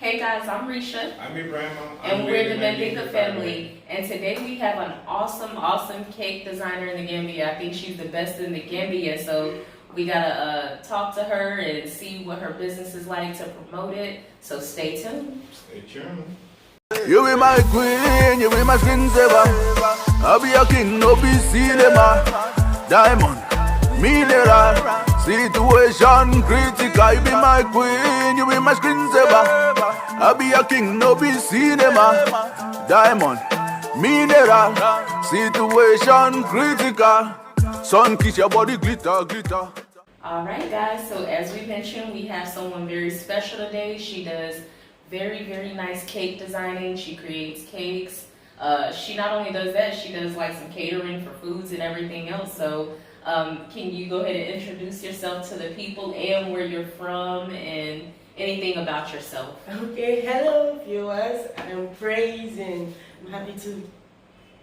Hey guys, I'm Risha. I'm Ibrahim. And we're the Mandinka Family. And today we have an awesome cake designer in the Gambia. I think she's the best in the Gambia. So we gotta talk to her and see what her business is like to promote it. So stay tuned. Stay tuned. You be my queen, you be my skin saver. I'll be a king, no be cinema. Diamond, mineral, situation critical. You be my queen, you be my screen saver. I'll be a king, no be cinema. Diamond, mineral, situation critical. Sun kiss your body, glitter, glitter. Alright guys, so as we mentioned, we have someone very special today. She does very nice cake designing. She creates cakes. She not only does that, she does like some catering for foods and everything else. So can you go ahead and introduce yourself to the people and where you're from and anything about yourself? Okay, hello viewers. I'm Praise and I'm happy to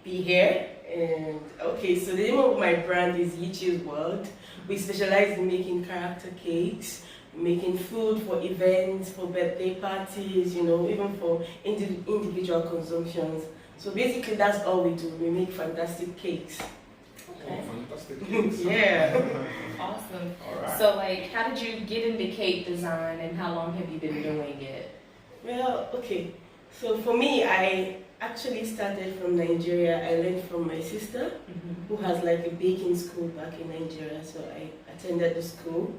be here. And okay, so the name of my brand is Yichie's World. We specialize in making character cakes, making food for events, for birthday parties, you know, even for individual consumptions. So basically that's all we do. We make fantastic cakes. Okay. Oh, fantastic cakes. Yeah. Awesome. All right. So like, how did you get into cake design and how long have you been doing it? Well, okay. So for me, I actually started from Nigeria. I learned from my sister, who has like a baking school back in Nigeria. So I attended the school.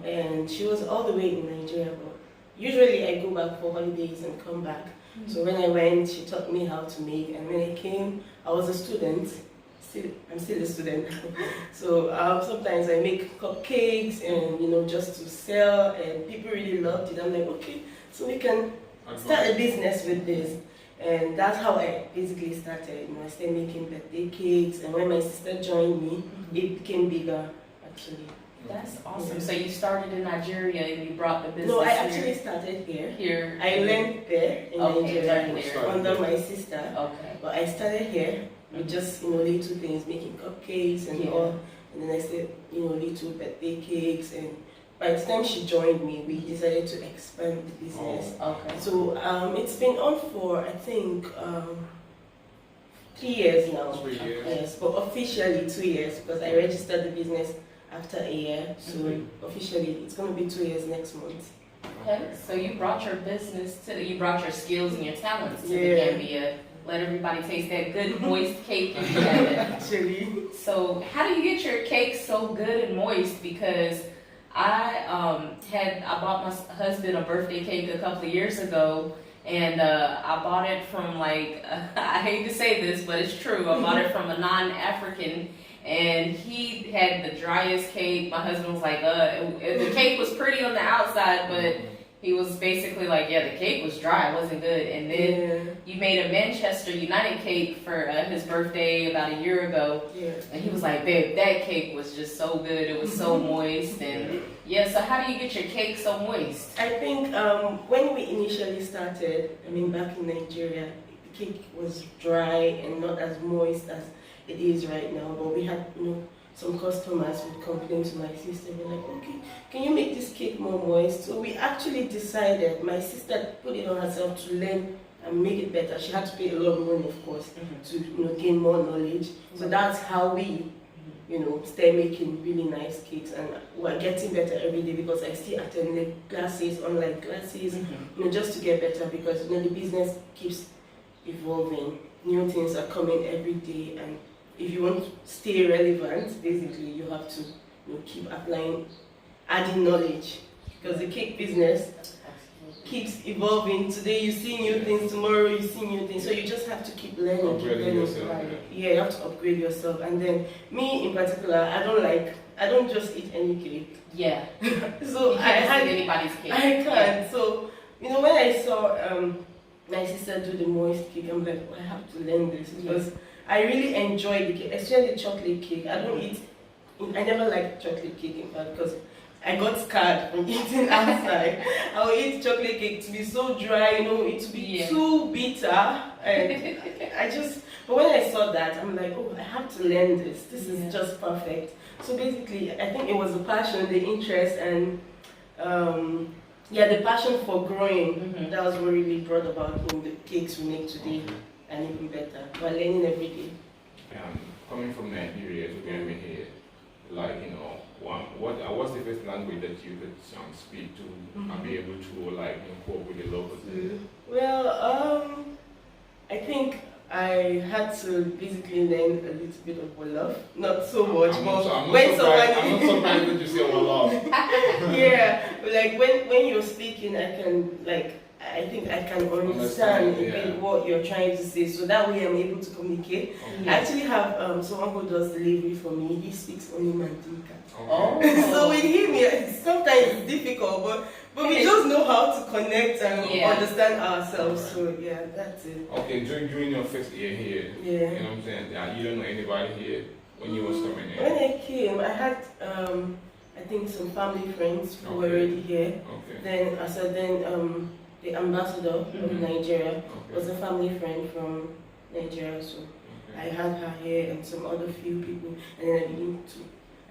And she was all the way in Nigeria, but usually I go back for holidays and come back. So when I went, she taught me how to make, and when I came, I was a student. I'm still a student. So sometimes I make cupcakes and, you know, just to sell, and people really loved it. I'm like, okay, so we can start a business with this. And that's how I basically started. You know, I started making birthday cakes, and when my sister joined me, it became bigger, actually. That's awesome. So you started in Nigeria and you brought the business No, I here? actually started here. Here. I learned there in Nigeria there. under my sister. Okay. But I started here with just, you know, little things, making cupcakes and all. And then I said, you know, little birthday cakes. And by the time she joined me, we decided to expand the business. Okay. So it's been on for, I think, 3 years now. 3 years. Yes, but officially 2 years because I registered the business after a year. So officially it's going to be 2 years next month. Okay. So you brought your business you brought your skills and your talents to the Gambia. Let everybody taste that good moist cake you have. Actually. So how do you get your cake so good and moist? Because I bought my husband a birthday cake a couple of years ago, and I bought it from like I hate to say this, but it's true. I bought it from a non-African, and he had the driest cake. My husband was like, the cake was pretty on the outside, but he was basically like, yeah, the cake was dry, it wasn't good. And then you made a Manchester United cake for his birthday about a year ago. Yeah. And he was like, babe, that cake was just so good. It was so moist. And yeah, so how do you get your cake so moist? I think when we initially started, I mean, back in Nigeria, the cake was dry and not as moist as it is right now. But we had, you know, some customers would complain to my sister. They're like, okay, can you make this cake more moist? So we actually decided, my sister put it on herself to learn and make it better. She had to pay a lot of money, of course, to, you know, gain more knowledge. So that's how we, you know, start making really nice cakes, and we're getting better every day because I still attend the classes, online classes, you know, just to get better because, you know, the business keeps evolving. New things are coming every day, and if you want to stay relevant, basically you have to, you know, keep applying, adding knowledge, because the cake business keeps evolving. Today you see new things, tomorrow you see new things, so you just have to keep learning. Upgrading yourself. Yeah, you have to upgrade yourself. And then me in particular, I don't just eat any cake. Yeah. So you can't eat anybody's cake. I can't. So, you know, when I saw my sister do the moist cake, I'm like, oh, I have to learn this because I really enjoy the cake, especially the chocolate cake. I never liked chocolate cake, in fact, because I got scared from eating outside. I would eat chocolate cake to be so dry, you know, it to be too bitter. And but when I saw that, I'm like, oh, I have to learn this. This is just perfect. So basically, I think it was the passion, the interest, and Yeah, the passion for growing, Mhm. that was what really brought about the cakes we make today, and even better. We're learning every day. Coming from Nigeria to Gambia here, like, you know, what's the first language that you could speak to and be able to, like, you know, cope with the locals there? Well, I think I had to basically learn a little bit of Wolof. Not so much, I'm but not when surprised someone that you say Wolof. yeah, but like when you're speaking, I think I can understand a bit what you're trying to say, so that way I'm able to communicate. Okay. I actually have someone who does delivery for me. He speaks only Mandinka. Okay. So with him, sometimes it's difficult, but we just know how to connect and understand ourselves. So yeah, that's it. Okay, during your first year here, you know what I'm saying? You don't know anybody here when you was coming in. When I came, I had I think some family friends who were already here. Okay. Then the ambassador of Nigeria was a family friend from Nigeria, so I had her here and some other few people, and then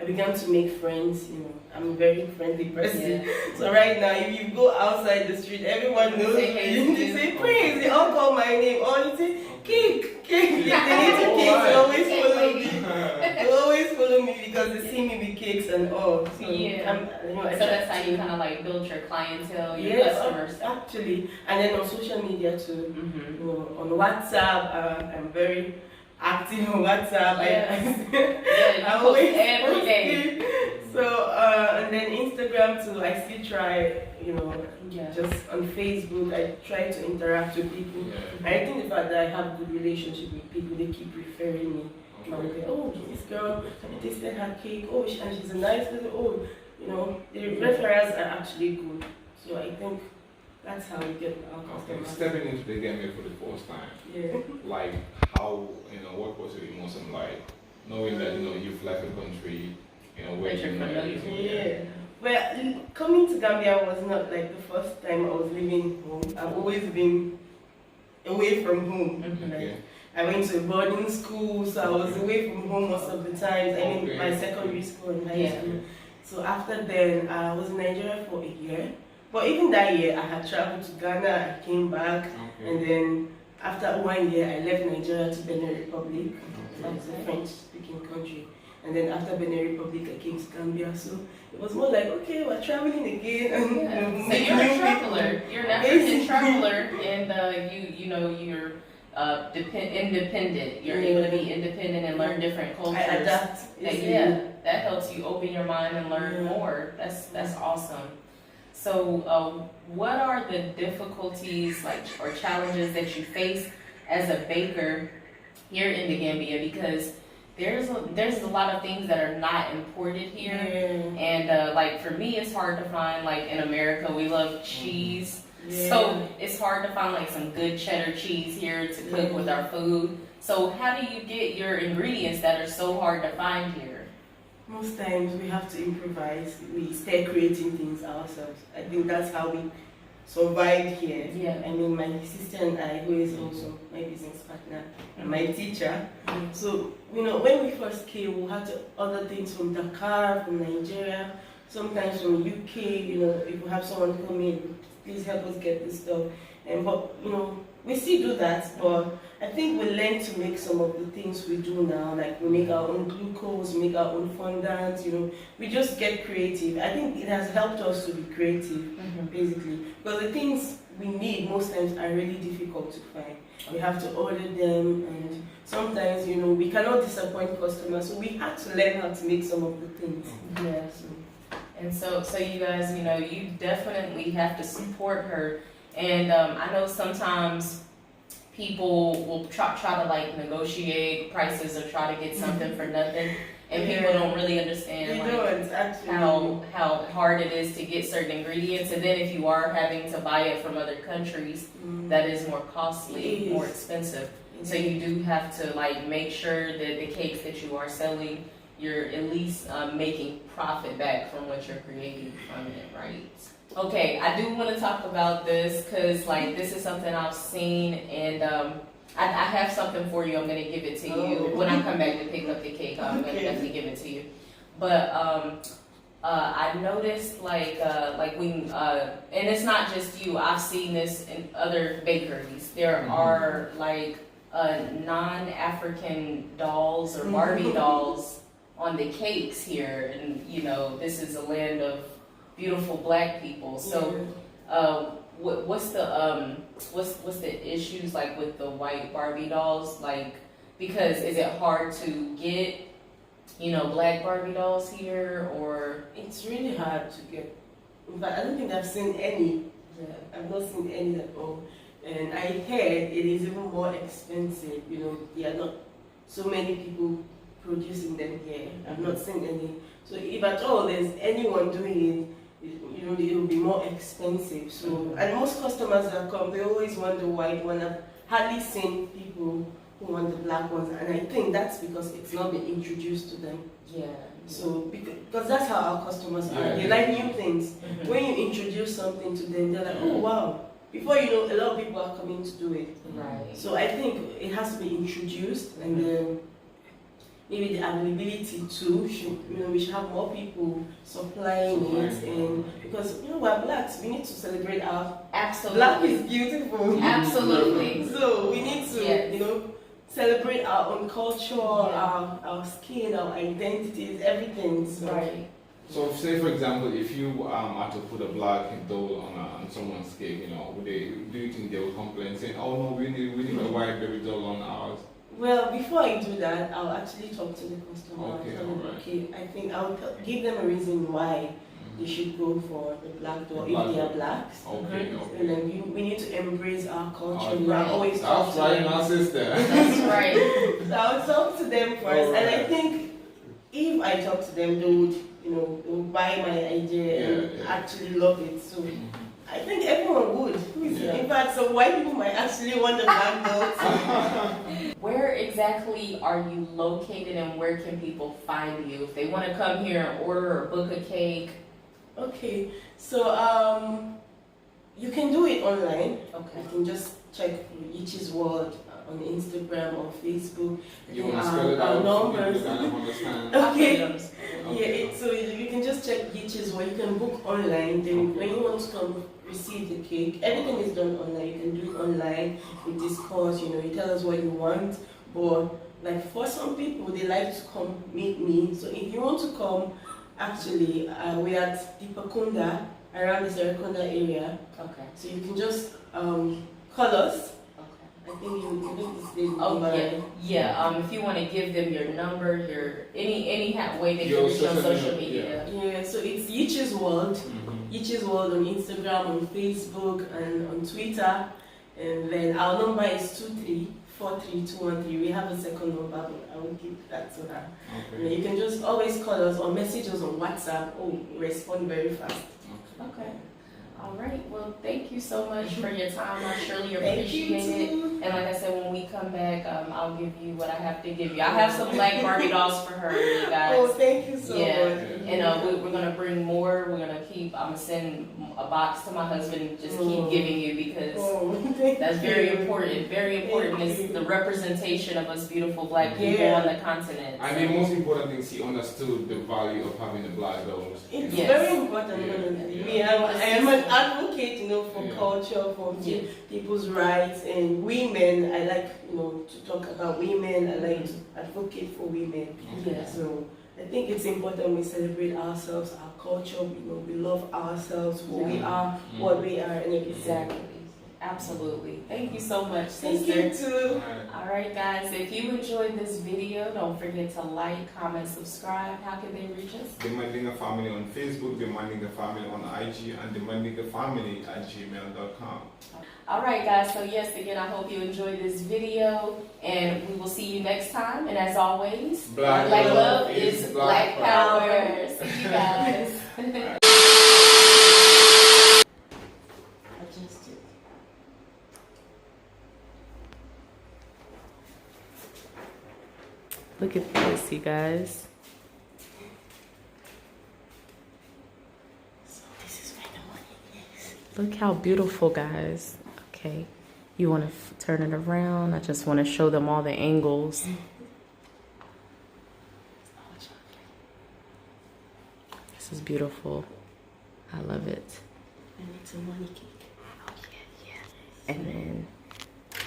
I began to make friends. You know, I'm a very friendly person. So right now, if you go outside the street, everyone knows me. They say Prince. They all call my name. Or they say Cake. They need to cakes. They always follow me. They always follow me because they see me with cakes and all. So so that's how you kind of like build your clientele, your customers. Actually, and then on social media too. You know, on WhatsApp, I'm very active on WhatsApp. I always every day. So and then Instagram too. I still try, you know, just on Facebook. I try to interact with people. I think the fact that I have good relationship with people, they keep referring me. Oh, this girl, I tasted her cake. Oh, and she's a nice person. Oh, you know, the referrals are actually good. So I think that's how we get our customers. Stepping into the Gambia for the first time. Like how, you know, what was your emotion like? Knowing that, you know, you've left the country, you know, where you're not. Well, coming to Gambia was not like the first time I was leaving home. I've always been away from home. I went to a boarding school, so I was away from home most of the times. I mean, my secondary school and high school. So after then, I was in Nigeria for a year. But even that year, I had traveled to Ghana, I came back, and then after 1 year, I left Nigeria to Benin Republic. That was a French-speaking country. And then after Benin Republic, I came to Gambia. So it was more like, okay, we're traveling again. So you're a traveler. You're an African traveler, and you know you're independent. You're able to be independent and learn different cultures. I adapt. That helps you open your mind and learn more. That's awesome. So, what are the difficulties or challenges that you face as a baker here in the Gambia? Because there's a lot of things that are not imported here, and like for me, it's hard to find. Like in America, we love cheese, so it's hard to find like some good cheddar cheese here to cook with our food. So, how do you get your ingredients that are so hard to find here? Most times we have to improvise. We start creating things ourselves. I think that's how we survive here. I mean, my sister and I, who is also my business partner and my teacher. So, you know, when we first came, we had to order things from Dakar, from Nigeria, sometimes from UK. You know, if we have someone come in, please help us get this stuff. But you know, we still do that, but I think we learn to make some of the things we do now, like we make our own glucose, we make our own fondant, you know, we just get creative. I think it has helped us to be creative, basically, because the things we need most times are really difficult to find. We have to order them, and sometimes, you know, we cannot disappoint customers, so we had to learn how to make some of the things. And so you guys, you know, you definitely have to support her. And I know sometimes people will try to like negotiate prices or try to get something for nothing, and people don't really understand how hard it is to get certain ingredients. And then if you are having to buy it from other countries, that is more costly, more expensive. So you do have to like make sure that the cakes that you are selling, you're at least making profit back from what you're creating from it, right? Okay, I do want to talk about this because like this is something I've seen, and I have something for you. I'm going to give it to you when I come back to pick up the cake. I'm going to definitely give it to you. But I noticed like when and it's not just you. I've seen this in other bakeries. There are like non-African dolls or Barbie dolls on the cakes here, and you know this is a land of beautiful black people. So, what's the issues like with the white Barbie dolls? Like, because is it hard to get, you know, black Barbie dolls here, or It's really hard to get. In fact, I don't think I've seen any. I've not seen any at all. And I heard it is even more expensive. You know, there are not so many people producing them here. I've not seen any. So if at all there's anyone doing it, you know, it will be more expensive. So, and most customers that come, they always want the white one. I've hardly seen people who want the black ones, and I think that's because it's not been introduced to them. yeah. So, because that's how our customers are. They like new things. When you introduce something to them, they're like, oh wow. Before you know, a lot of people are coming to do it. Right. So I think it has to be introduced, and then maybe the availability too. We should have more people supplying it, and because we're blacks, we need to celebrate our. Absolutely. Black is beautiful. Absolutely. So we need to, celebrate our own culture, our skin, our identities, everything. So. Right. So, say for example, if you are to put a black doll on someone's cake, do you think they will complain saying, "Oh no, we need a white baby doll on ours"? Well, before I do that, I'll actually talk to the customer. Okay, Tell them, alright. okay, I think I'll give them a reason why they should go for the black doll if they are blacks. Okay, And then we need to embrace our culture. Alright. We are always talk That's to right, them. my sister. That's right. So I'll talk to them first, and I Alright. think if I talk to them, they would buy my idea and actually love it. So I think everyone would. In fact, some white people might actually want the black doll too. Where exactly are you located, and where can people find you if they want to come here and order or book a cake? Okay, so you can do it online. Okay. You can just check Yichie's World on Instagram or Facebook. You want to spell it out? Numbers. People kind of understand. Okay. Okay. Yeah, so you can just check Yichie's World. You can book online. Then when you want to come receive the cake, everything is done online. You can do it online. We discuss. You tell us what you want. But like for some people, they like to come meet me. So if you want to come, actually, we're at Dipakunda, around the Serekunda area. Okay. So you can just call us. Okay. I think you need to stay. Oh yeah. If you want to give them your number, your any way they can Your reach on social social media. media. Yeah, so it's Yichie's World. Yichie's World on Instagram, on Facebook, and on Twitter. And then our number is 2343213. We have a second number, but I will give that to her. Okay. You can just always call us or message us on WhatsApp. Oh, we respond very fast. Okay. All right. Well, thank you so much for your time. I surely Thank you appreciate it. too. And like I said, when we come back, I'll give you what I have to give you. I have some black Barbie dolls for her, you guys. Oh, thank you so Yeah. much. And we're gonna bring more. I'm gonna send a box to my husband. Just keep giving you because that's very important. Very important. Thank It's you. the representation of us beautiful black people on the continent. I mean, most important thing, she understood the value of having the black dolls. It's Yes. very important. I am an advocate, for Yeah. culture, for Yeah. people's rights and women. I like, to talk about women. I like to advocate for women. Yeah. So I think it's important we celebrate ourselves, our culture. We love ourselves, who we are, what we are, and everything. Exactly. Absolutely. Thank you so much, Thank sister. you too. Alright guys, if you enjoyed this video, don't forget to like, comment, subscribe. How can they reach us? The Mandinka Family on Facebook, the Mandinka Family on IG, and the Mandinka Family at gmail.com. Alright guys, so yes, again, I hope you enjoyed this video, and we will see you next time. And as always, Black love is black power. See you guys. Adjust it. Look at this, you guys. So this is where the money is. Look how beautiful, guys. Okay, you want to turn it around. I just want to show them all the angles. It's This is beautiful. I love it. And it's a money cake. Oh yeah, yeah. And then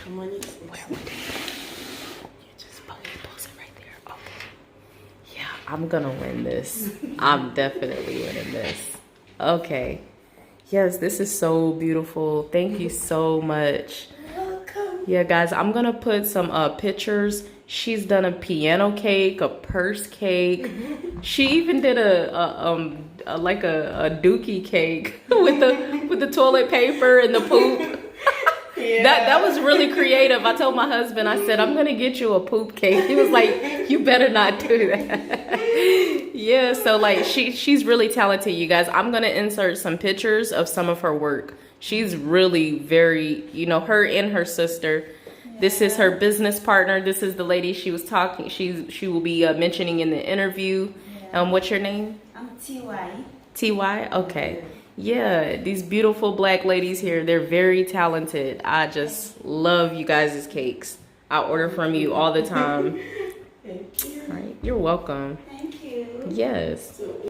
The money is where would it be? You just pose it right there. Okay. Yeah, I'm gonna win this. I'm definitely winning this. Okay. Yes, this is so beautiful. Thank you so much. welcome. Yeah, guys, I'm gonna put some pictures. She's done a piano cake, a purse cake. She even did a dookie cake with the toilet paper and the poop. Yeah. That was really creative. I told my husband, I said, I'm gonna get you a poop cake. He was like, you better not do that. Yeah, so like she's really talented, you guys. I'm gonna insert some pictures of some of her work. She's really very, you know, her and her sister. This is her business partner. This is the lady she was talking. She will be mentioning in the interview. What's your name? I'm TY. TY? Okay. Yeah, these beautiful black ladies here, they're very talented. I just love you guys' cakes. I order from you all the time. Thank you. All right, you're welcome. Thank you. Yes. So